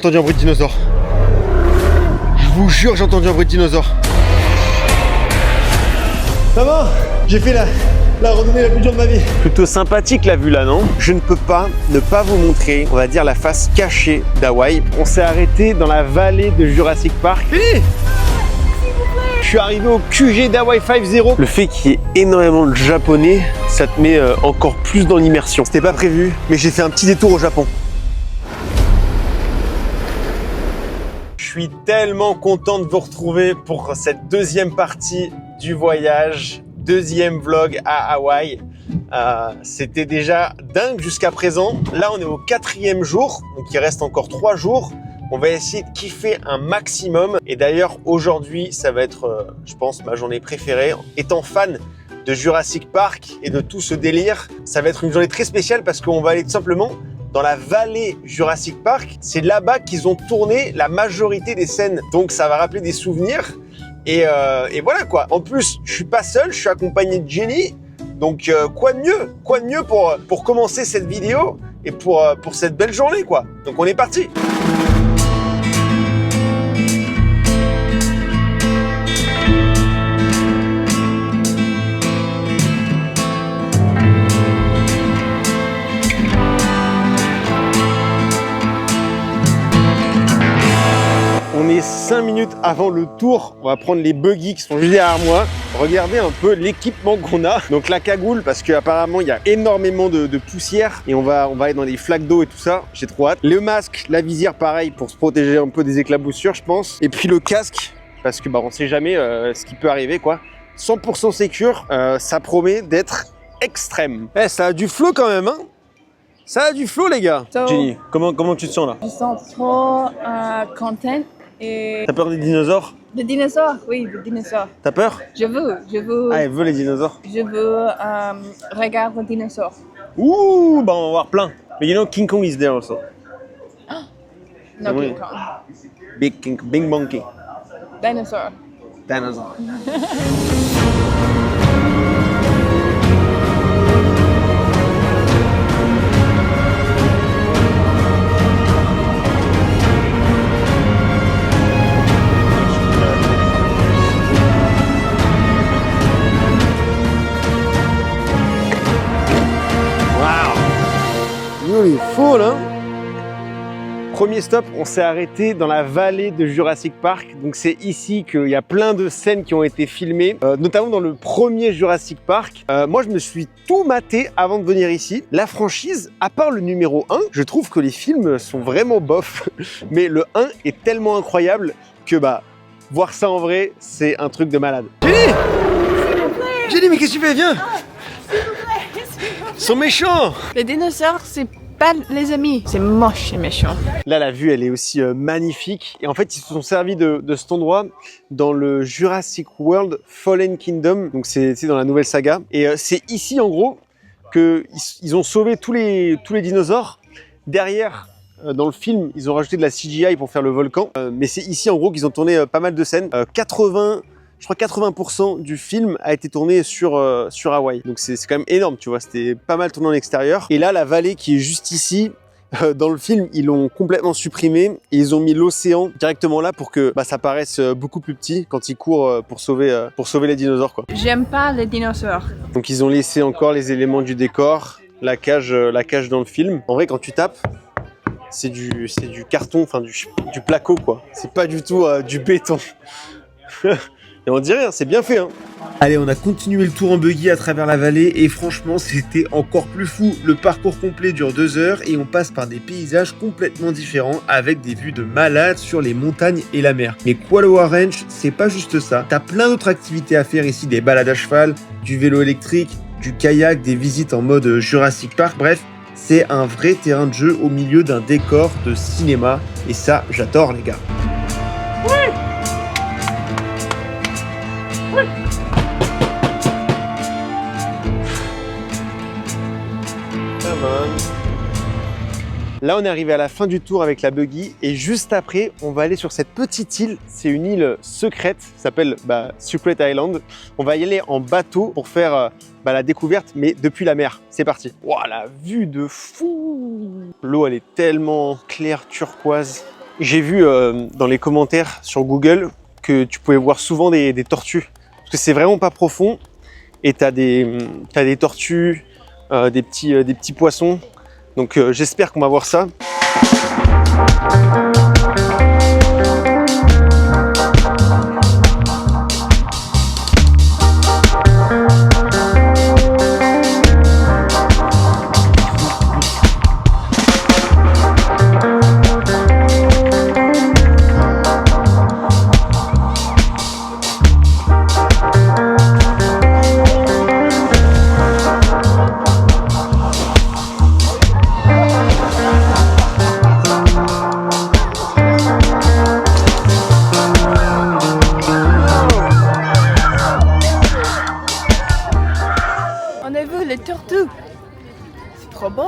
J'ai entendu un bruit de dinosaure. Je vous jure, j'ai entendu un bruit de dinosaure. Ça va? J'ai fait la randonnée la plus dure de ma vie. Plutôt sympathique la vue là, non? Je ne peux pas ne pas vous montrer, on va dire, la face cachée d'Hawaï. On s'est arrêté dans la vallée de Jurassic Park. Fini! Je suis arrivé au QG d'Hawaii 5-0. Le fait qu'il y ait énormément de japonais, ça te met encore plus dans l'immersion. C'était pas prévu, mais j'ai fait un petit détour au Japon. Je suis tellement content de vous retrouver pour cette deuxième partie du voyage, deuxième vlog à Hawaï. C'était déjà dingue jusqu'à présent. Là, on est au 4e jour, donc il reste encore 3 jours. On va essayer de kiffer un maximum. Et d'ailleurs, aujourd'hui, ça va être, je pense, ma journée préférée. Étant fan de Jurassic Park et de tout ce délire, ça va être une journée très spéciale parce qu'on va aller tout simplement dans la vallée Jurassic Park. C'est là-bas qu'ils ont tourné la majorité des scènes. Donc, ça va rappeler des souvenirs. Et voilà quoi. En plus, je suis pas seul, je suis accompagné de Jenny. Donc, quoi de mieux pour commencer cette vidéo et pour cette belle journée quoi. Donc, on est parti. On est 5 minutes avant le tour. On va prendre les buggy qui sont juste derrière moi. Regardez un peu l'équipement qu'on a. Donc la cagoule, parce qu'apparemment il y a énormément de poussière et on va aller dans des flaques d'eau et tout ça. J'ai trop hâte. Le masque, la visière pareil pour se protéger un peu des éclaboussures je pense. Et puis le casque, parce que on sait jamais ce qui peut arriver quoi. 100% sécure, ça promet d'être extrême. Eh, ça a du flow quand même hein. Ça a du flow les gars. Jenny, comment tu te sens là? Je sens trop contente. Et... T'as peur des dinosaures? Des dinosaures, oui, des dinosaures. T'as peur? Je veux. Ah, elle veut les dinosaures. Je veux regarder les dinosaures. Ouh, on va voir plein. Mais you know, King Kong is there also. No Oui. King Kong. Big monkey. Dinosaur. Dinosaur. Il est fou là. Premier stop, on s'est arrêté dans la vallée de Jurassic Park. Donc c'est ici qu'il y a plein de scènes qui ont été filmées, notamment dans le premier Jurassic Park. Moi je me suis tout maté avant de venir ici. La franchise, à part le numéro 1, je trouve que les films sont vraiment bof. Mais le 1 est tellement incroyable que voir ça en vrai, c'est un truc de malade. Jenny! Jenny, mais qu'est-ce que tu fais? Viens! Ils sont méchants! Les dinosaures, c'est pas les amis. C'est moche et méchant. Là, la vue, elle est aussi magnifique. Et en fait, ils se sont servis de cet endroit dans le Jurassic World Fallen Kingdom. Donc, c'est dans la nouvelle saga. Et c'est ici, en gros, qu'ils ont sauvé tous les dinosaures. Derrière, dans le film, ils ont rajouté de la CGI pour faire le volcan. Mais c'est ici, en gros, qu'ils ont tourné pas mal de scènes. Je crois 80% du film a été tourné sur Hawaï. Donc c'est quand même énorme, tu vois. C'était pas mal tourné en extérieur. Et là, la vallée qui est juste ici, dans le film, ils l'ont complètement supprimé et ils ont mis l'océan directement là pour que ça paraisse beaucoup plus petit quand ils courent pour sauver les dinosaures, quoi. J'aime pas les dinosaures. Donc ils ont laissé encore les éléments du décor, la cage dans le film. En vrai, quand tu tapes, c'est du carton, enfin du placo, quoi. C'est pas du tout du béton. Et on dirait, c'est bien fait hein. Allez, on a continué le tour en buggy à travers la vallée et franchement, c'était encore plus fou. Le parcours complet dure 2 heures et on passe par des paysages complètement différents avec des vues de malade sur les montagnes et la mer. Mais Kualoa Ranch, c'est pas juste ça. T'as plein d'autres activités à faire ici, des balades à cheval, du vélo électrique, du kayak, des visites en mode Jurassic Park, bref. C'est un vrai terrain de jeu au milieu d'un décor de cinéma et ça, j'adore les gars. Ouais. Là, on est arrivé à la fin du tour avec la buggy et juste après, on va aller sur cette petite île. C'est une île secrète, ça s'appelle Secret Island. On va y aller en bateau pour faire la découverte, mais depuis la mer. C'est parti. Wow, la vue de fou! L'eau, elle est tellement claire, turquoise. J'ai vu dans les commentaires sur Google que tu pouvais voir souvent des tortues. Parce que c'est vraiment pas profond. Et t'as des tortues, des petits poissons. Donc j'espère qu'on va voir ça. C'est trop beau.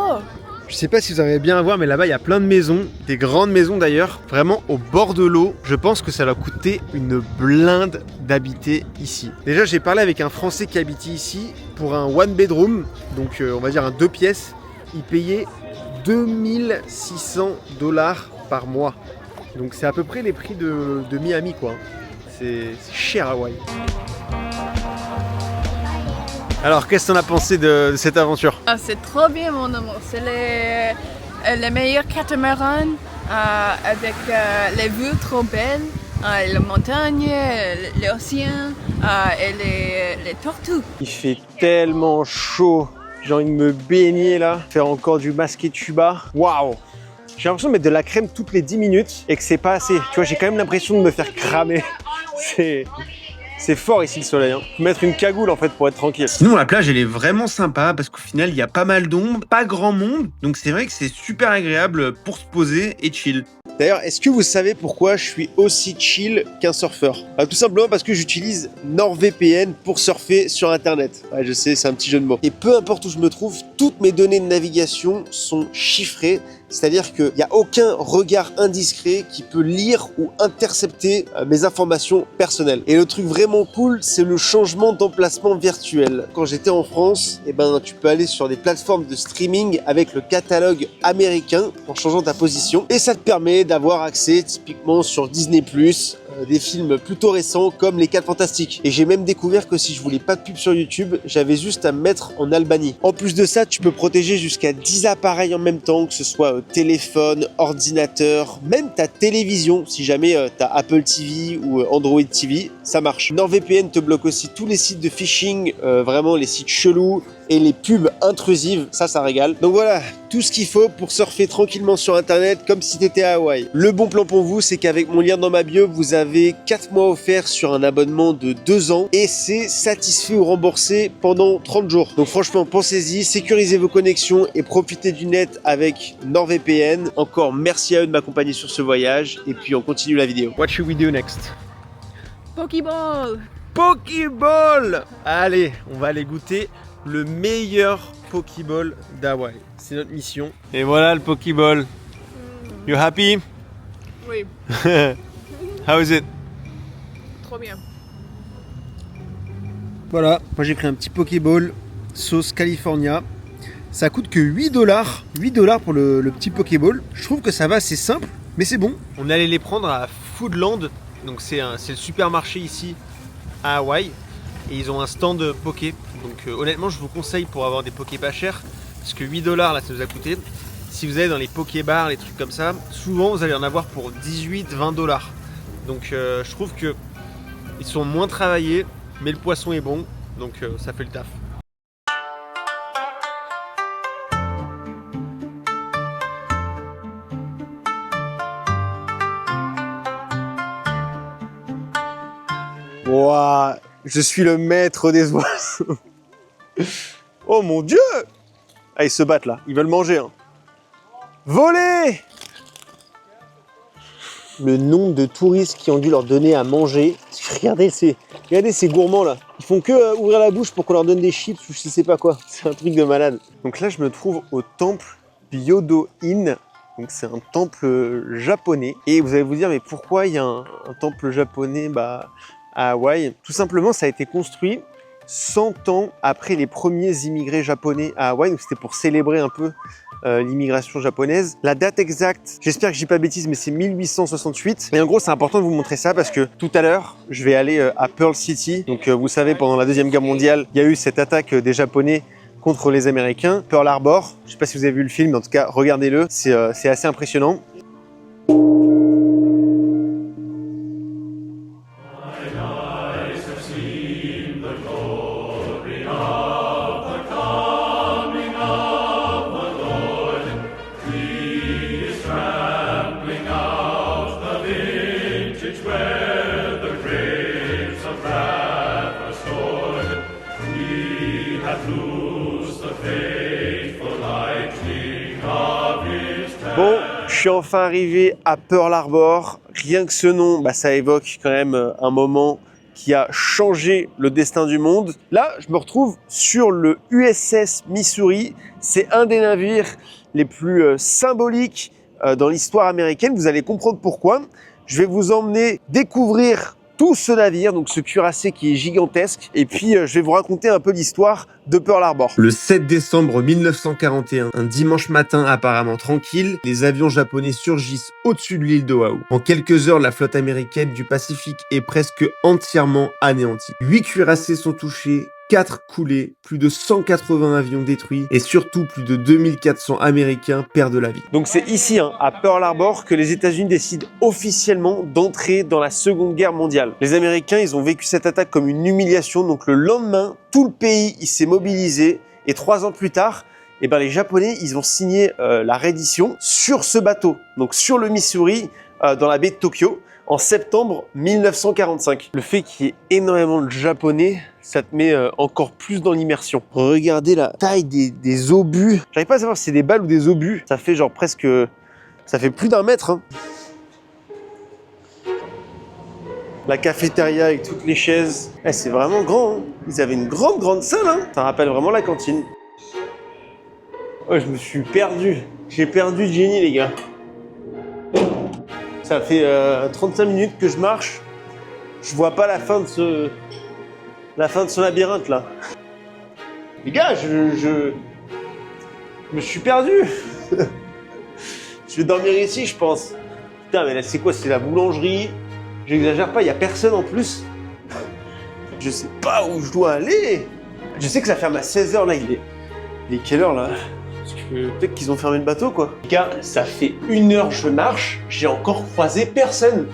Je sais pas si vous arrivez bien à voir, mais là-bas il y a plein de maisons, des grandes maisons d'ailleurs, vraiment au bord de l'eau. Je pense que ça va coûter une blinde d'habiter ici. Déjà j'ai parlé avec un Français qui habite ici pour un one bedroom, donc on va dire un 2 pièces. Il payait 2600 $ par mois. Donc c'est à peu près les prix de Miami quoi. C'est cher Hawaï. Alors, qu'est-ce qu'on a pensé de cette aventure? Ah, c'est trop bien, mon amour. C'est le meilleur catamaran avec les vues trop belles, les montagnes, l'océan et les tortues. Il fait tellement chaud. J'ai envie de me baigner là, faire encore du basket tuba. Waouh! J'ai l'impression de mettre de la crème toutes les 10 minutes et que c'est pas assez. Tu vois, j'ai quand même l'impression de me faire cramer. C'est fort ici le soleil, hein. Faut mettre une cagoule en fait pour être tranquille. Sinon la plage elle est vraiment sympa parce qu'au final il y a pas mal d'ombre, pas grand monde, donc c'est vrai que c'est super agréable pour se poser et chill. D'ailleurs, est-ce que vous savez pourquoi je suis aussi chill qu'un surfeur? Tout simplement parce que j'utilise NordVPN pour surfer sur internet. Ouais, je sais, c'est un petit jeu de mots. Et peu importe où je me trouve, toutes mes données de navigation sont chiffrées. C'est-à-dire qu'il n'y a aucun regard indiscret qui peut lire ou intercepter mes informations personnelles. Et le truc vraiment cool, c'est le changement d'emplacement virtuel. Quand j'étais en France, eh ben, tu peux aller sur des plateformes de streaming avec le catalogue américain en changeant ta position. Et ça te permet d'avoir accès typiquement sur Disney+, des films plutôt récents comme Les 4 Fantastiques. Et j'ai même découvert que si je voulais pas de pub sur YouTube, j'avais juste à me mettre en Albanie. En plus de ça, tu peux protéger jusqu'à 10 appareils en même temps, que ce soit téléphone, ordinateur, même ta télévision, si jamais tu as Apple TV ou Android TV, ça marche. NordVPN te bloque aussi tous les sites de phishing, vraiment les sites chelous, et les pubs intrusives, ça régale. Donc voilà, tout ce qu'il faut pour surfer tranquillement sur internet comme si t'étais à Hawaï. Le bon plan pour vous, c'est qu'avec mon lien dans ma bio, vous avez 4 mois offerts sur un abonnement de 2 ans et c'est satisfait ou remboursé pendant 30 jours. Donc franchement, pensez-y, sécurisez vos connexions et profitez du net avec NordVPN. Encore merci à eux de m'accompagner sur ce voyage et puis on continue la vidéo. What should we do next? Pokéball. Pokéball! Allez, on va aller goûter le meilleur Pokéball d'Hawaï. C'est notre mission. Et voilà le Pokéball. You happy? Oui, How is it? trop bien. Voilà, moi j'ai pris un petit Pokéball sauce California. Ça coûte que 8 $. 8 $ pour le petit Pokéball. Je trouve que ça va, c'est simple, mais c'est bon. On allait les prendre à Foodland. Donc c'est le supermarché ici à Hawaï. Et ils ont un stand poké. Donc honnêtement, je vous conseille pour avoir des pokés pas chers. Parce que 8 $ là, ça nous a coûté. Si vous allez dans les pokébars, les trucs comme ça, souvent vous allez en avoir pour 18-20 $. Donc je trouve que ils sont moins travaillés, mais le poisson est bon. Donc ça fait le taf. Ouah, je suis le maître des oiseaux. Oh mon Dieu! Ah, ils se battent là, ils veulent manger. Hein. Voler! Le nombre de touristes qui ont dû leur donner à manger. Regardez ces gourmands là. Ils font que ouvrir la bouche pour qu'on leur donne des chips ou je sais pas quoi. C'est un truc de malade. Donc là, je me trouve au temple Byodo-in. Donc c'est un temple japonais. Et vous allez vous dire, mais pourquoi il y a un temple japonais à Hawaï? Tout simplement, ça a été construit 100 ans après les premiers immigrés japonais à Hawaï. Donc c'était pour célébrer un peu l'immigration japonaise. La date exacte, j'espère que je dis pas de bêtises, mais c'est 1868. Et en gros, c'est important de vous montrer ça parce que tout à l'heure, je vais aller à Pearl City. Donc, vous savez, pendant la Deuxième Guerre mondiale, il y a eu cette attaque des Japonais contre les Américains. Pearl Harbor, je sais pas si vous avez vu le film, mais en tout cas, regardez-le, c'est assez impressionnant. Bon, je suis enfin arrivé à Pearl Harbor. Rien que ce nom, ça évoque quand même un moment qui a changé le destin du monde. Là, je me retrouve sur le USS Missouri. C'est un des navires les plus symboliques dans l'histoire américaine. Vous allez comprendre pourquoi. Je vais vous emmener découvrir tout ce navire, donc ce cuirassé qui est gigantesque. Et puis, je vais vous raconter un peu l'histoire de Pearl Harbor. Le 7 décembre 1941, un dimanche matin apparemment tranquille, les avions japonais surgissent au-dessus de l'île d'Oahu. En quelques heures, la flotte américaine du Pacifique est presque entièrement anéantie. 8 cuirassés sont touchés, 4 coulés, plus de 180 avions détruits et surtout plus de 2400 Américains perdent la vie. Donc c'est ici, à Pearl Harbor, que les États-Unis décident officiellement d'entrer dans la Seconde Guerre mondiale. Les Américains, ils ont vécu cette attaque comme une humiliation, donc le lendemain, tout le pays il s'est mobilisé et 3 ans plus tard, les Japonais, ils ont signé la reddition sur ce bateau, donc sur le Missouri, dans la baie de Tokyo, en septembre 1945. Le fait qu'il y ait énormément de Japonais, ça te met encore plus dans l'immersion. Regardez la taille des obus. J'arrive pas à savoir si c'est des balles ou des obus. Ça fait genre presque... Ça fait plus d'1 mètre. La cafétéria avec toutes les chaises. C'est vraiment grand. Ils avaient une grande salle. Ça rappelle vraiment la cantine. Oh, je me suis perdu. J'ai perdu Jenny, les gars. Ça fait 35 minutes que je marche. Je vois pas la fin de ce labyrinthe là. Les gars, je me suis perdu. Je vais dormir ici, je pense. Putain, mais là c'est quoi? C'est la boulangerie. J'exagère pas, il y a personne en plus. Je sais pas où je dois aller. Je sais que ça ferme à 16h là. Il est quelle heure là? Peut-être qu'ils ont fermé le bateau, quoi. Les gars, ça fait 1 heure que je marche, j'ai encore croisé personne.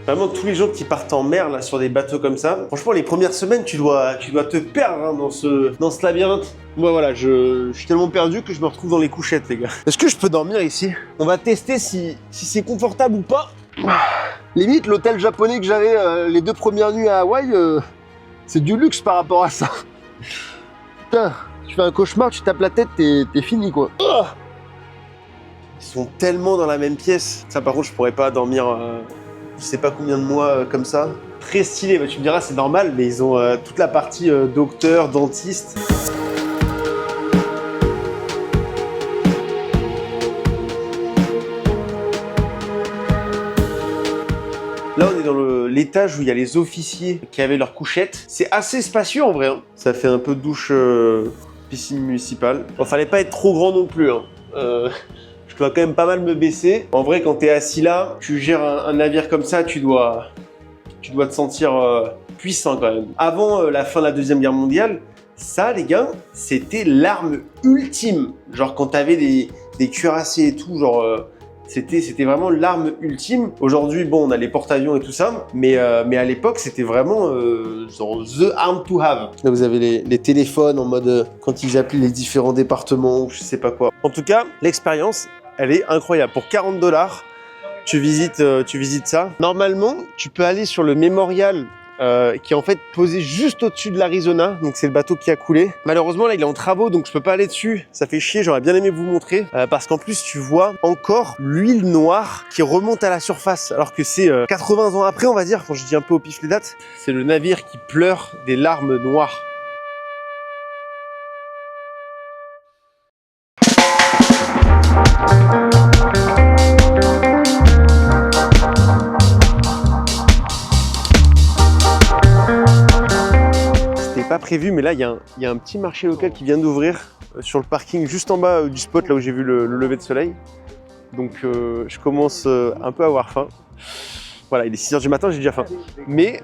Vraiment, tous les gens qui partent en mer, là, sur des bateaux comme ça, franchement, les premières semaines, tu dois te perdre dans ce labyrinthe. Moi, voilà, je suis tellement perdu que je me retrouve dans les couchettes, les gars. Est-ce que je peux dormir ici? On va tester si c'est confortable ou pas. Limite, l'hôtel japonais que j'avais les 2 premières nuits à Hawaï, c'est du luxe par rapport à ça. Putain. Tu fais un cauchemar, tu tapes la tête, t'es fini quoi. Oh, ils sont tellement dans la même pièce. Ça par contre je pourrais pas dormir je sais pas combien de mois comme ça. Très stylé, tu me diras c'est normal, mais ils ont toute la partie docteur, dentiste. Là, on est dans l'étage où il y a les officiers qui avaient leur couchette. C'est assez spacieux en vrai. Ça fait un peu de douche piscine municipale. Bon, fallait pas être trop grand non plus. Je dois quand même pas mal me baisser. En vrai, quand t'es assis là, tu gères un navire comme ça, tu dois te sentir puissant quand même. Avant la fin de la Deuxième Guerre mondiale, ça, les gars, c'était l'arme ultime. Genre quand t'avais des cuirassés et tout, genre... C'était vraiment l'arme ultime. Aujourd'hui, bon, on a les porte-avions et tout ça, mais à l'époque, c'était vraiment genre the arm to have. Là, vous avez les téléphones en mode quand ils appellent les différents départements ou je sais pas quoi. En tout cas, l'expérience, elle est incroyable. Pour 40 $, tu visites ça. Normalement, tu peux aller sur le mémorial qui est en fait posé juste au-dessus de l'Arizona, donc c'est le bateau qui a coulé. Malheureusement là il est en travaux donc je peux pas aller dessus, ça fait chier, j'aurais bien aimé vous montrer parce qu'en plus tu vois encore l'huile noire qui remonte à la surface alors que c'est 80 ans après on va dire, quand je dis un peu au pif les dates, c'est le navire qui pleure des larmes noires. prévu, mais là, il y a un petit marché local qui vient d'ouvrir sur le parking juste en bas du spot, là où j'ai vu le lever de soleil. Donc, je commence un peu à avoir faim. Voilà, il est 6 h du matin, j'ai déjà faim. Mais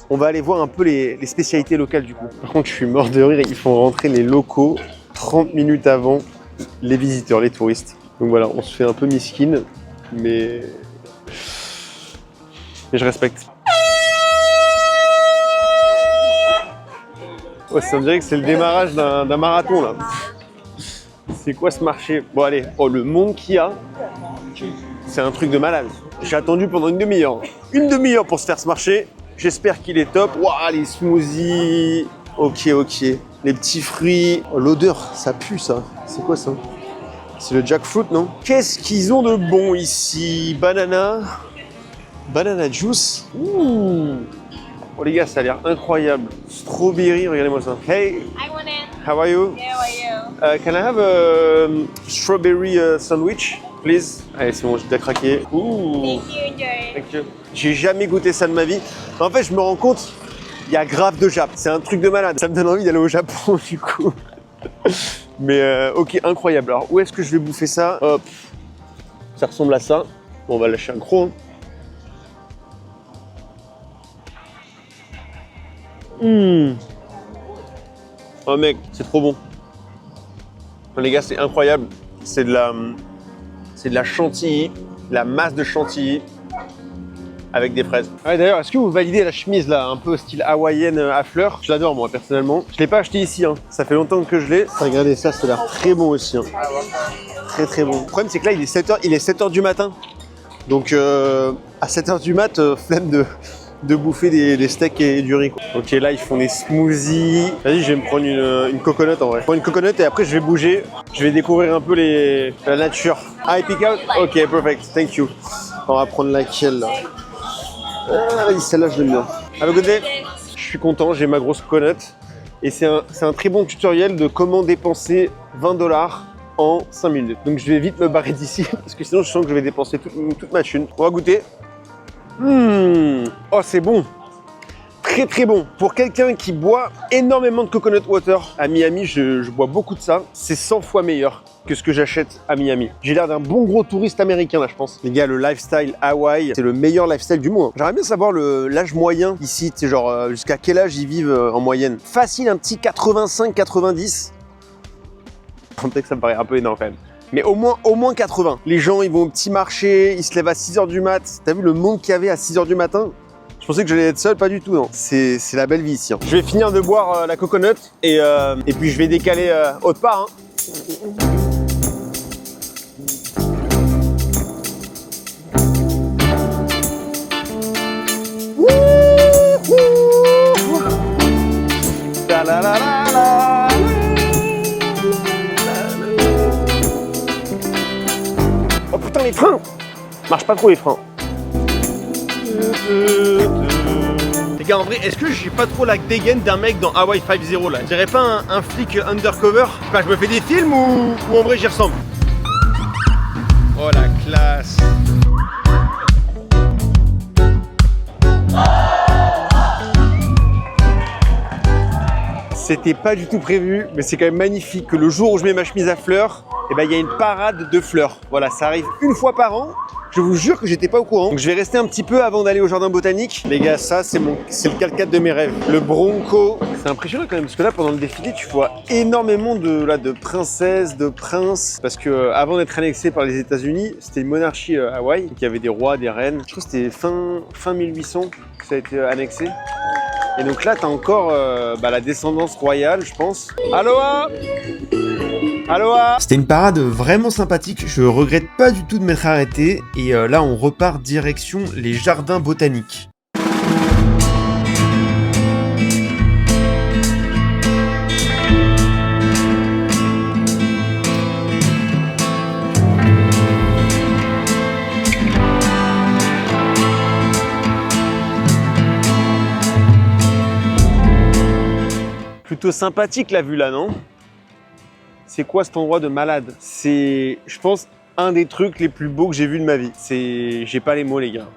on va aller voir un peu les spécialités locales du coup. Par contre, je suis mort de rire, ils font rentrer les locaux 30 minutes avant les visiteurs, les touristes. Donc voilà, on se fait un peu miskin, mais je respecte. Oh, ça me dirait que c'est le démarrage d'un marathon là. C'est quoi ce marché? Bon allez, oh le monde qu'il y a, c'est un truc de malade. J'ai attendu pendant une demi-heure. Une demi-heure pour se faire ce marché. J'espère qu'il est top. Waouh, les smoothies. Ok. Les petits fruits. Oh, l'odeur, ça pue ça. C'est quoi ça? C'est le jackfruit, non? Qu'est-ce qu'ils ont de bon ici? Banana juice. Ouh. Oh les gars, ça a l'air incroyable. Strawberry, regardez-moi ça. Hey, I want it. how are you? Yeah, how are you? Can I have a strawberry sandwich, please? Allez, c'est bon, j'ai déjà craqué. Ouh. Thank you, enjoy. Thank you. J'ai jamais goûté ça de ma vie. En fait, je me rends compte, il y a grave de Jap. C'est un truc de malade. Ça me donne envie d'aller au Japon, du coup. Mais ok, incroyable. Alors, où est-ce que je vais bouffer ça? Hop. Ça ressemble à ça. Bon, on va lâcher un gros. Oh mec, c'est trop bon. Les gars, c'est incroyable. C'est de la chantilly, de la masse de chantilly avec des fraises. Ouais, d'ailleurs, est-ce que vous validez la chemise là, un peu style hawaïenne à fleurs? Je l'adore moi personnellement. Je l'ai pas acheté ici, hein. Ça fait longtemps que je l'ai. Regardez ça, ça a l'air très bon aussi. Hein. Très bon. Le problème c'est que là, il est 7h du matin. Donc à 7h du mat, flemme de bouffer des steaks et du riz. Quoi. Ok, là ils font des smoothies. Vas-y, je vais me prendre une coconut en vrai. Je prends une coconut et après je vais bouger. Je vais découvrir un peu la nature. Ah, I pick out? Ok, perfect, thank you. On va prendre laquelle là? Ah oui, celle-là je l'aime bien. Have a good day. Je suis content, j'ai ma grosse coconut. Et c'est un très bon tutoriel de comment dépenser 20 $ en 5 minutes. Donc je vais vite me barrer d'ici parce que sinon je sens que je vais dépenser toute ma thune. On va goûter. Oh, c'est bon. Très bon. Pour quelqu'un qui boit énormément de coconut water à Miami, je bois beaucoup de ça. C'est 100 fois meilleur que ce que j'achète à Miami. J'ai l'air d'un bon gros touriste américain là, je pense. Les gars, le lifestyle Hawaï, c'est le meilleur lifestyle du monde. J'aimerais bien savoir l'âge moyen ici. C'est genre jusqu'à quel âge ils vivent en moyenne. Facile, un petit 85-90. Peut-être que ça me paraît un peu énorme quand même. Mais au moins 80. Les gens, ils vont au petit marché, ils se lèvent à 6 h du mat. T'as vu le monde qu'il y avait à 6 h du matin? Je pensais que j'allais être seul, pas du tout, non. C'est la belle vie ici. Hein. Je vais finir de boire la coconut et puis je vais décaler autre part. Hein. La la la la. Oh putain, les freins! Marche pas trop les freins. Les gars, en vrai, est-ce que j'ai pas trop la dégaine d'un mec dans Hawaii 5-0 là? Je dirais pas un flic undercover? Je sais pas, je me fais des films ou en vrai j'y ressemble? Oh la classe! C'était pas du tout prévu, mais c'est quand même magnifique que le jour où je mets ma chemise à fleurs, eh ben, il y a une parade de fleurs. Voilà, ça arrive une fois par an. Je vous jure que j'étais pas au courant. Donc je vais rester un petit peu avant d'aller au jardin botanique. Les gars, ça c'est le 4x4 de mes rêves. Le Bronco. C'est impressionnant quand même, parce que là pendant le défilé, tu vois énormément de princesses, de princes. Parce que avant d'être annexé par les États-Unis, c'était une monarchie à Hawaï. Donc il y avait des rois, des reines. Je crois que c'était fin 1800 que ça a été annexé. Et donc là, tu as encore la descendance royale, je pense. Aloha! Aloha! C'était une parade vraiment sympathique. Je regrette pas du tout de m'être arrêté. Et là, on repart direction les jardins botaniques. Plutôt sympathique la vue là, non? C'est quoi cet endroit de malade? C'est, je pense, un des trucs les plus beaux que j'ai vu de ma vie. J'ai pas les mots les gars.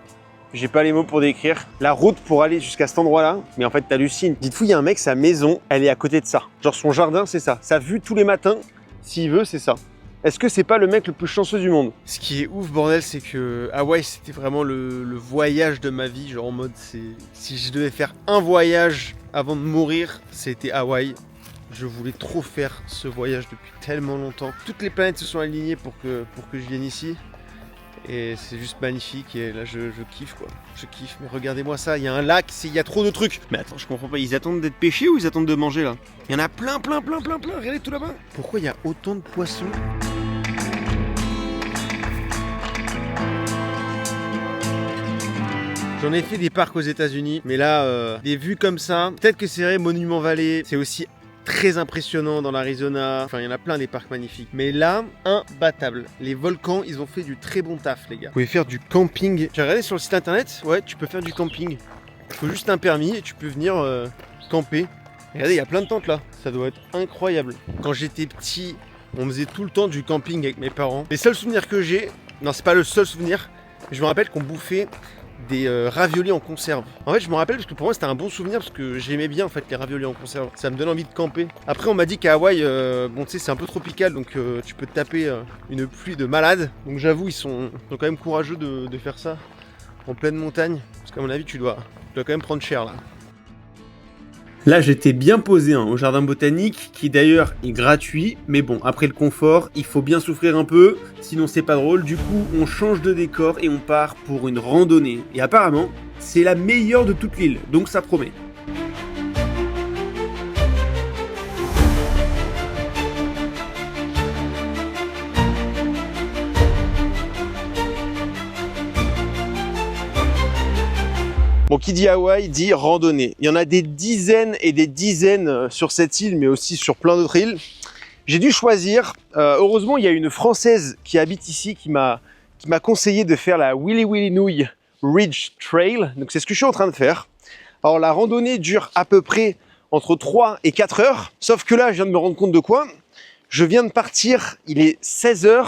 J'ai pas les mots pour décrire. La route pour aller jusqu'à cet endroit-là, mais en fait, t'hallucines. Dites-vous, il y a un mec, sa maison, elle est à côté de ça. Genre son jardin, c'est ça. Sa vue tous les matins, s'il veut, c'est ça. Est-ce que c'est pas le mec le plus chanceux du monde? Ce qui est ouf, bordel, c'est que Hawaï, c'était vraiment le voyage de ma vie. Genre en mode, si je devais faire un voyage avant de mourir, c'était Hawaï. Je voulais trop faire ce voyage depuis tellement longtemps. Toutes les planètes se sont alignées pour que je vienne ici. Et c'est juste magnifique et là je kiffe quoi. Je kiffe, mais regardez-moi ça, il y a un lac, il y a trop de trucs. Mais attends, je comprends pas, ils attendent d'être pêchés ou ils attendent de manger là? Il y en a plein, regardez tout là-bas. Pourquoi il y a autant de poissons? J'en ai fait des parcs aux États-Unis, mais là, des vues comme ça, peut-être que c'est vrai, Monument Valley, c'est aussi très impressionnant dans l'Arizona. Enfin, il y en a plein des parcs magnifiques. Mais là, imbattable. Les volcans, ils ont fait du très bon taf, les gars. Vous pouvez faire du camping. J'ai regardé sur le site internet, ouais, tu peux faire du camping. Il faut juste un permis et tu peux venir camper. Regardez, il y a plein de tentes là. Ça doit être incroyable. Quand j'étais petit, on faisait tout le temps du camping avec mes parents. Les seuls souvenirs que j'ai, non, c'est pas le seul souvenir, je me rappelle qu'on bouffait des raviolis en conserve. En fait, je me rappelle parce que pour moi c'était un bon souvenir parce que j'aimais bien en fait les raviolis en conserve. Ça me donne envie de camper. Après, on m'a dit qu'à Hawaï, bon tu sais, c'est un peu tropical donc tu peux te taper une pluie de malade. Donc j'avoue, ils sont quand même courageux de faire ça en pleine montagne parce qu'à mon avis, tu dois quand même prendre cher là. Là, j'étais bien posé au jardin botanique, qui d'ailleurs est gratuit, mais bon, après le confort, il faut bien souffrir un peu, sinon c'est pas drôle. Du coup, on change de décor et on part pour une randonnée. Et apparemment, c'est la meilleure de toute l'île, donc ça promet. Bon, qui dit Hawaï dit randonnée. Il y en a des dizaines et des dizaines sur cette île, mais aussi sur plein d'autres îles. J'ai dû choisir. Heureusement, il y a une Française qui habite ici qui m'a conseillé de faire la Wili Wili Nouille Ridge Trail. Donc c'est ce que je suis en train de faire. Alors la randonnée dure à peu près entre 3 et 4 heures. Sauf que là, je viens de me rendre compte de quoi? Je viens de partir, il est 16 h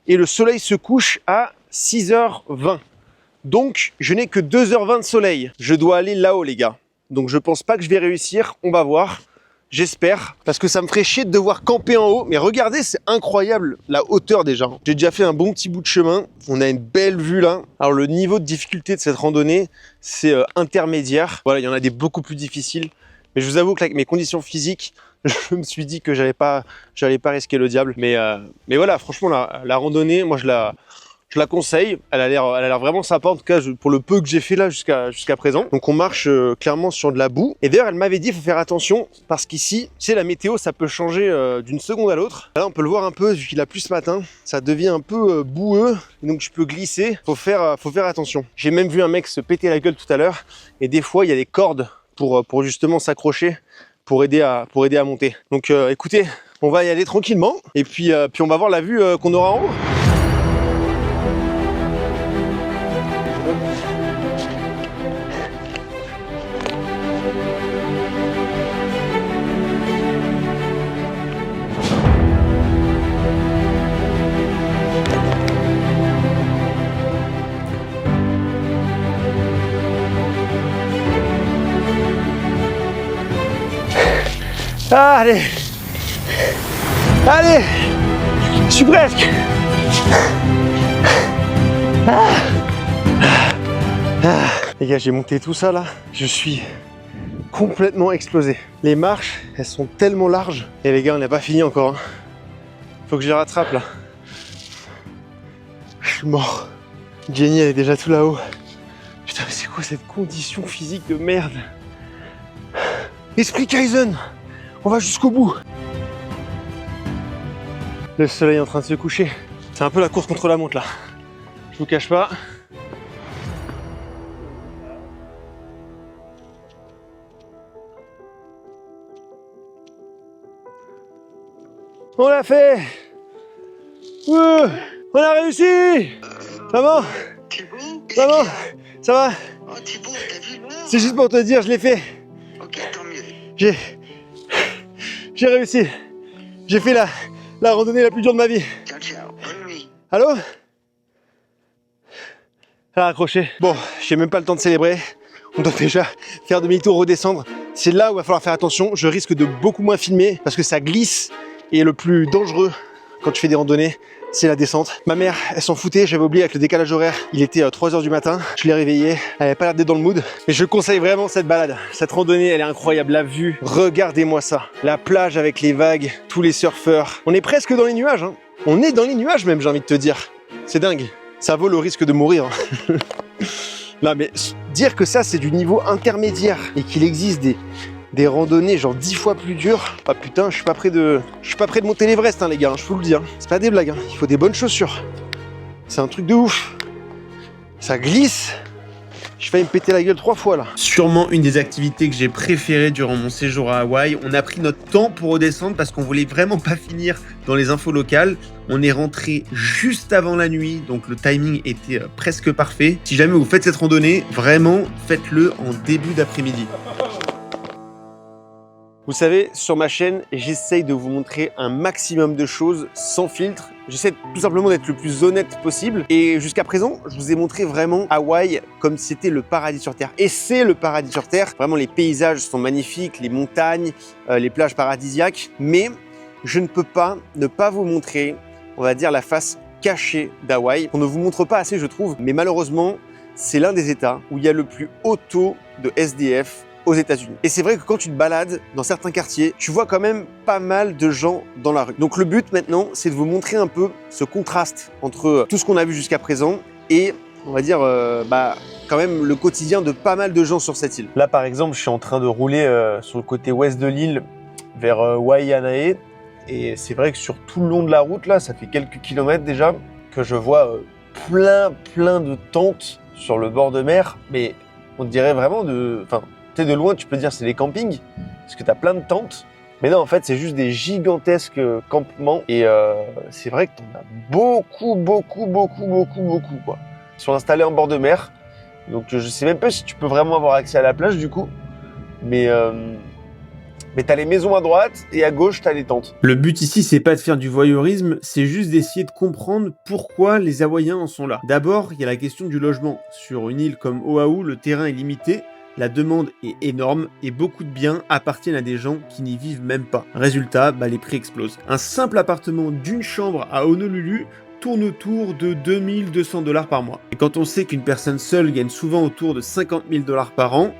et le soleil se couche à 6h20. Donc, je n'ai que 2h20 de soleil. Je dois aller là-haut, les gars. Donc, je pense pas que je vais réussir. On va voir. J'espère. Parce que ça me ferait chier de devoir camper en haut. Mais regardez, c'est incroyable la hauteur déjà. J'ai déjà fait un bon petit bout de chemin. On a une belle vue là. Alors, le niveau de difficulté de cette randonnée, c'est intermédiaire. Voilà, il y en a des beaucoup plus difficiles. Mais je vous avoue que avec mes conditions physiques, je me suis dit que j'allais pas risquer le diable. Mais voilà, franchement, la randonnée, moi, je la conseille, elle a l'air vraiment sympa en tout cas pour le peu que j'ai fait là jusqu'à présent. Donc on marche clairement sur de la boue. Et d'ailleurs elle m'avait dit il faut faire attention parce qu'ici, tu sais la météo ça peut changer d'une seconde à l'autre. Là on peut le voir un peu vu qu'il a plu ce matin, ça devient un peu boueux donc je peux glisser. Faut faire attention. J'ai même vu un mec se péter la gueule tout à l'heure et des fois il y a des cordes pour justement s'accrocher pour aider à monter. Donc écoutez, on va y aller tranquillement et puis on va voir la vue qu'on aura en haut. Ah, allez, je suis presque. Les gars, j'ai monté tout ça là, je suis complètement explosé. Les marches, elles sont tellement larges. Et les gars, on n'a pas fini encore. Faut que je les rattrape là. Je suis mort. Jenny, elle est déjà tout là-haut. Putain, mais c'est quoi cette condition physique de merde? Esprit Kaizen! On va jusqu'au bout. Le soleil est en train de se coucher. C'est un peu la course contre la montre là. Je vous cache pas. On l'a fait. Ouh, on a réussi. Maman, maman, ça va? Oh Thibaut, t'as vu là? C'est juste pour te dire, je l'ai fait. Ok, tant mieux. J'ai réussi. J'ai fait la randonnée la plus dure de ma vie. Ciao, ciao. Bonne nuit. Allô? à accrocher. Bon, j'ai même pas le temps de célébrer. On doit déjà faire demi-tour, redescendre. C'est là où il va falloir faire attention. Je risque de beaucoup moins filmer parce que ça glisse. Et le plus dangereux quand tu fais des randonnées, c'est la descente. Ma mère, elle s'en foutait, j'avais oublié avec le décalage horaire. Il était 3 h du matin, je l'ai réveillée. Elle avait pas l'air d'être dans le mood. Mais je conseille vraiment cette balade. Cette randonnée, elle est incroyable. La vue, regardez-moi ça. La plage avec les vagues, tous les surfeurs. On est presque dans les nuages, hein. On est dans les nuages même, j'ai envie de te dire. C'est dingue. Ça vaut le risque de mourir. Hein. Non mais dire que ça c'est du niveau intermédiaire et qu'il existe des randonnées genre 10 fois plus dures, ah putain, je suis pas près de monter l'Everest, hein, les gars, je vous le dis, hein. C'est pas des blagues, hein. Il faut des bonnes chaussures. C'est un truc de ouf. Ça glisse. J'ai failli me péter la gueule 3 fois là. Sûrement une des activités que j'ai préférées durant mon séjour à Hawaï. On a pris notre temps pour redescendre parce qu'on voulait vraiment pas finir dans les infos locales. On est rentré juste avant la nuit, donc le timing était presque parfait. Si jamais vous faites cette randonnée, vraiment faites-le en début d'après-midi. Vous savez, sur ma chaîne, j'essaye de vous montrer un maximum de choses sans filtre. J'essaie tout simplement d'être le plus honnête possible. Et jusqu'à présent, je vous ai montré vraiment Hawaï comme si c'était le paradis sur Terre. Et c'est le paradis sur Terre. Vraiment, les paysages sont magnifiques, les montagnes, les plages paradisiaques. Mais je ne peux pas ne pas vous montrer, on va dire, la face cachée d'Hawaï. On ne vous montre pas assez, je trouve. Mais malheureusement, c'est l'un des États où il y a le plus haut taux de SDF aux États-Unis. Et c'est vrai que quand tu te balades dans certains quartiers, tu vois quand même pas mal de gens dans la rue. Donc le but maintenant, c'est de vous montrer un peu ce contraste entre tout ce qu'on a vu jusqu'à présent et, on va dire, quand même le quotidien de pas mal de gens sur cette île. Là, par exemple, je suis en train de rouler sur le côté ouest de l'île vers Waihanae. Et c'est vrai que sur tout le long de la route, là, ça fait quelques kilomètres déjà, que je vois plein de tentes sur le bord de mer. Mais on dirait vraiment de loin, tu peux dire c'est des campings, parce que tu as plein de tentes. Mais non, en fait, c'est juste des gigantesques campements. Et c'est vrai que tu en as beaucoup, quoi. Ils sont installés en bord de mer. Donc, je sais même pas si tu peux vraiment avoir accès à la plage, du coup. Mais tu as les maisons à droite et à gauche, tu as les tentes. Le but ici, c'est pas de faire du voyeurisme, c'est juste d'essayer de comprendre pourquoi les Hawaïens en sont là. D'abord, il y a la question du logement. Sur une île comme Oahu, le terrain est limité. La demande est énorme et beaucoup de biens appartiennent à des gens qui n'y vivent même pas. Résultat, les prix explosent. Un simple appartement d'une chambre à Honolulu tourne autour de 2200 $ par mois. Et quand on sait qu'une personne seule gagne souvent autour de 50 000 $ par an,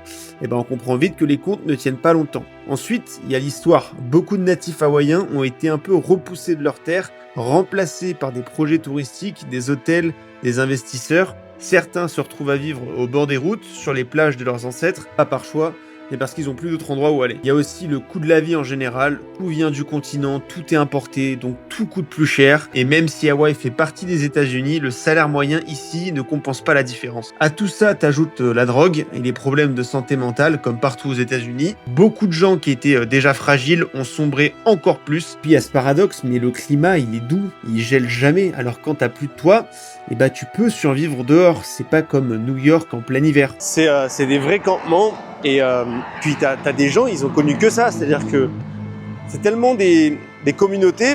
on comprend vite que les comptes ne tiennent pas longtemps. Ensuite, il y a l'histoire. Beaucoup de natifs hawaïens ont été un peu repoussés de leurs terres, remplacés par des projets touristiques, des hôtels, des investisseurs. Certains se retrouvent à vivre au bord des routes, sur les plages de leurs ancêtres, pas par choix, mais parce qu'ils n'ont plus d'autres endroits où aller. Il y a aussi le coût de la vie en général, tout vient du continent, tout est importé, donc tout coûte plus cher. Et même si Hawaï fait partie des États-Unis, le salaire moyen ici ne compense pas la différence. À tout ça, t'ajoutes la drogue et les problèmes de santé mentale, comme partout aux États-Unis. Beaucoup de gens qui étaient déjà fragiles ont sombré encore plus. Puis il y a ce paradoxe, mais le climat, il est doux, il gèle jamais, alors quand t'as plus de toit, tu peux survivre dehors. C'est pas comme New York en plein hiver. C'est des vrais campements. Et puis t'as des gens, ils ont connu que ça, c'est-à-dire que c'est tellement des communautés,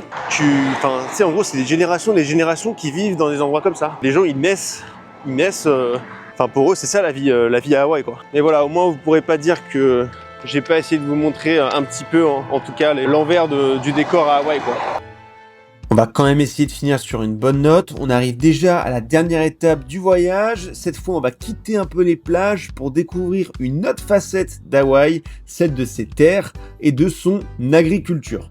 en gros c'est des générations qui vivent dans des endroits comme ça. Les gens ils naissent, pour eux c'est ça la vie à Hawaï quoi. Et voilà, au moins vous pourrez pas dire que j'ai pas essayé de vous montrer un petit peu, en tout cas l'envers du décor à Hawaï quoi. On va quand même essayer de finir sur une bonne note. On arrive déjà à la dernière étape du voyage. Cette fois, on va quitter un peu les plages pour découvrir une autre facette d'Hawaï, celle de ses terres et de son agriculture.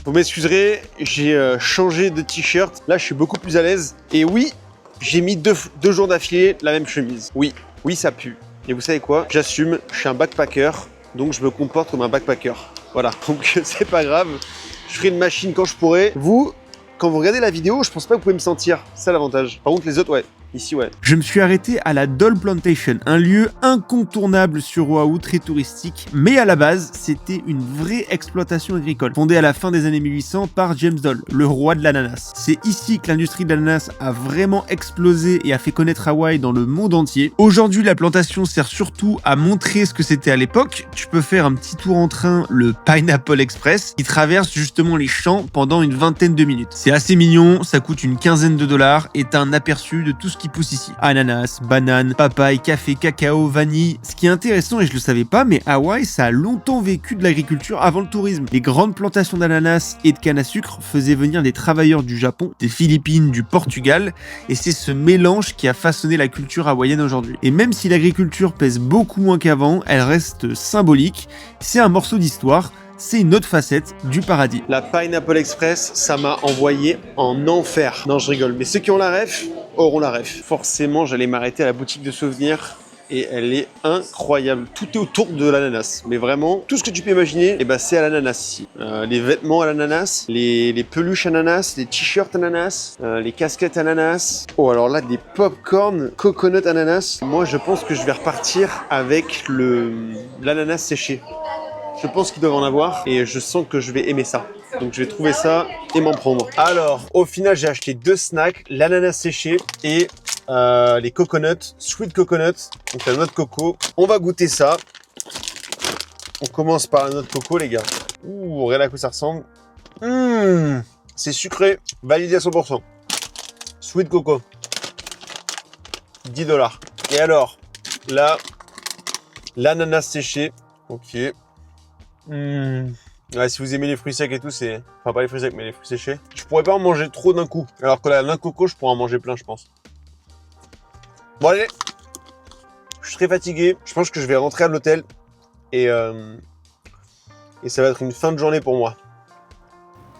Vous m'excuserez, j'ai changé de t-shirt. Là, je suis beaucoup plus à l'aise. Et oui, j'ai mis deux jours d'affilée la même chemise. Oui, ça pue. Et vous savez quoi? J'assume, je suis un backpacker, donc je me comporte comme un backpacker. Voilà, donc c'est pas grave. Je ferai une machine quand je pourrai. Vous, quand vous regardez la vidéo, je pense pas que vous pouvez me sentir. C'est ça l'avantage. Par contre, les autres, ouais. Ici, ouais. Je me suis arrêté à la Dole Plantation, un lieu incontournable sur Oahu, très touristique, mais à la base, c'était une vraie exploitation agricole, fondée à la fin des années 1800 par James Dole, le roi de l'ananas. C'est ici que l'industrie de l'ananas a vraiment explosé et a fait connaître Hawaï dans le monde entier. Aujourd'hui, la plantation sert surtout à montrer ce que c'était à l'époque. Tu peux faire un petit tour en train, le Pineapple Express, qui traverse justement les champs pendant une vingtaine de minutes. C'est assez mignon, ça coûte une quinzaine de dollars et t'as un aperçu de tout ce qui pousse ici. Ananas, bananes, papaye, café, cacao, vanille. Ce qui est intéressant, et je le savais pas, mais Hawaï, ça a longtemps vécu de l'agriculture avant le tourisme. Les grandes plantations d'ananas et de canne à sucre faisaient venir des travailleurs du Japon, des Philippines, du Portugal, et c'est ce mélange qui a façonné la culture hawaïenne aujourd'hui. Et même si l'agriculture pèse beaucoup moins qu'avant, elle reste symbolique. C'est un morceau d'histoire. C'est une autre facette du paradis. La Pineapple Express, ça m'a envoyé en enfer. Non, je rigole. Mais ceux qui ont la ref auront la ref. Forcément, j'allais m'arrêter à la boutique de souvenirs et elle est incroyable. Tout est autour de l'ananas. Mais vraiment, tout ce que tu peux imaginer, eh ben, c'est à l'ananas ici. Les vêtements à l'ananas, les peluches ananas, les t-shirts ananas, les casquettes ananas. Oh, alors là, des popcorn coconut ananas. Moi, je pense que je vais repartir avec l'ananas séché. Je pense qu'ils doivent en avoir et je sens que je vais aimer ça. Donc je vais trouver ça et m'en prendre. Alors, au final, j'ai acheté 2 snacks, l'ananas séché et les coconuts, sweet coconut, donc la noix de coco. On va goûter ça. On commence par la noix de coco, les gars. Ouh, regardez à quoi ça ressemble. C'est sucré, validé à 100%. Sweet coco, 10 $. Et alors, là, l'ananas séché, ok. Ouais, si vous aimez les fruits secs et tout, c'est... Enfin, pas les fruits secs, mais les fruits séchés. Je pourrais pas en manger trop d'un coup. Alors que la noix de coco, je pourrais en manger plein, je pense. Bon, allez. Je suis très fatigué. Je pense que je vais rentrer à l'hôtel. Et ça va être une fin de journée pour moi.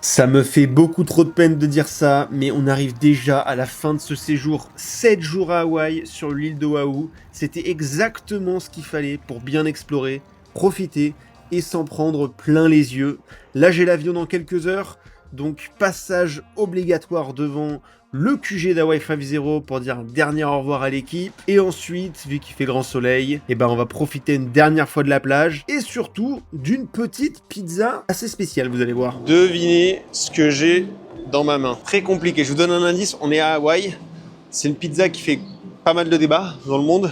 Ça me fait beaucoup trop de peine de dire ça, mais on arrive déjà à la fin de ce séjour. 7 jours à Hawaï, sur l'île d'Oahu. C'était exactement ce qu'il fallait pour bien explorer, profiter et s'en prendre plein les yeux. Là, j'ai l'avion dans quelques heures, donc passage obligatoire devant le QG d'Hawaii 5-0 pour dire un dernier au revoir à l'équipe. Et ensuite, vu qu'il fait grand soleil, eh ben on va profiter une dernière fois de la plage et surtout d'une petite pizza assez spéciale, vous allez voir. Devinez ce que j'ai dans ma main. Très compliqué. Je vous donne un indice, on est à Hawaï. C'est une pizza qui fait pas mal de débats dans le monde,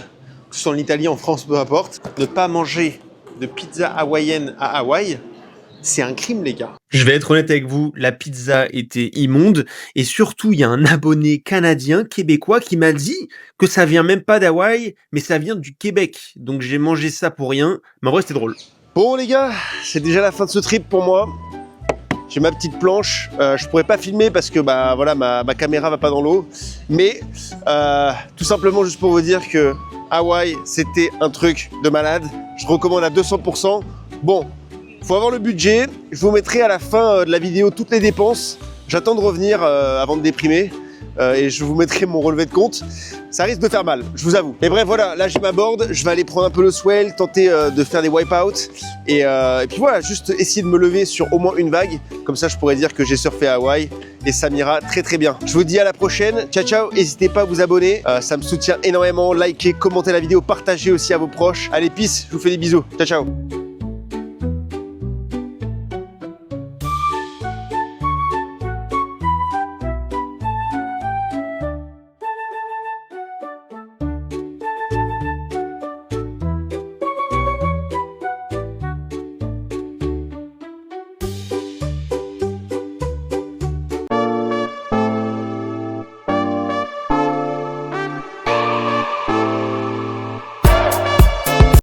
que ce soit en Italie, en France, peu importe. Ne pas manger de pizza hawaïenne à Hawaï, c'est un crime, les gars. Je vais être honnête avec vous, la pizza était immonde et surtout il y a un abonné canadien, québécois qui m'a dit que ça vient même pas d'Hawaï, mais ça vient du Québec. Donc j'ai mangé ça pour rien, mais en vrai c'était drôle. Bon les gars, c'est déjà la fin de ce trip pour moi. J'ai ma petite planche, je pourrais pas filmer parce que bah voilà ma caméra va pas dans l'eau, mais tout simplement juste pour vous dire que Hawaï c'était un truc de malade. Je recommande à 200%. Bon, faut avoir le budget. Je vous mettrai à la fin de la vidéo toutes les dépenses. J'attends de revenir avant de déprimer et je vous mettrai mon relevé de compte. Ça risque de faire mal, je vous avoue. Mais bref, voilà, là j'ai ma board. Je vais aller prendre un peu le swell, tenter de faire des wipeouts et puis voilà, juste essayer de me lever sur au moins une vague. Comme ça, je pourrais dire que j'ai surfé à Hawaï et ça m'ira très très bien. Je vous dis à la prochaine. Ciao ciao. N'hésitez pas à vous abonner, ça me soutient énormément. Likez, commentez la vidéo, partagez aussi à vos proches. Allez, peace, je vous fais des bisous. Ciao ciao.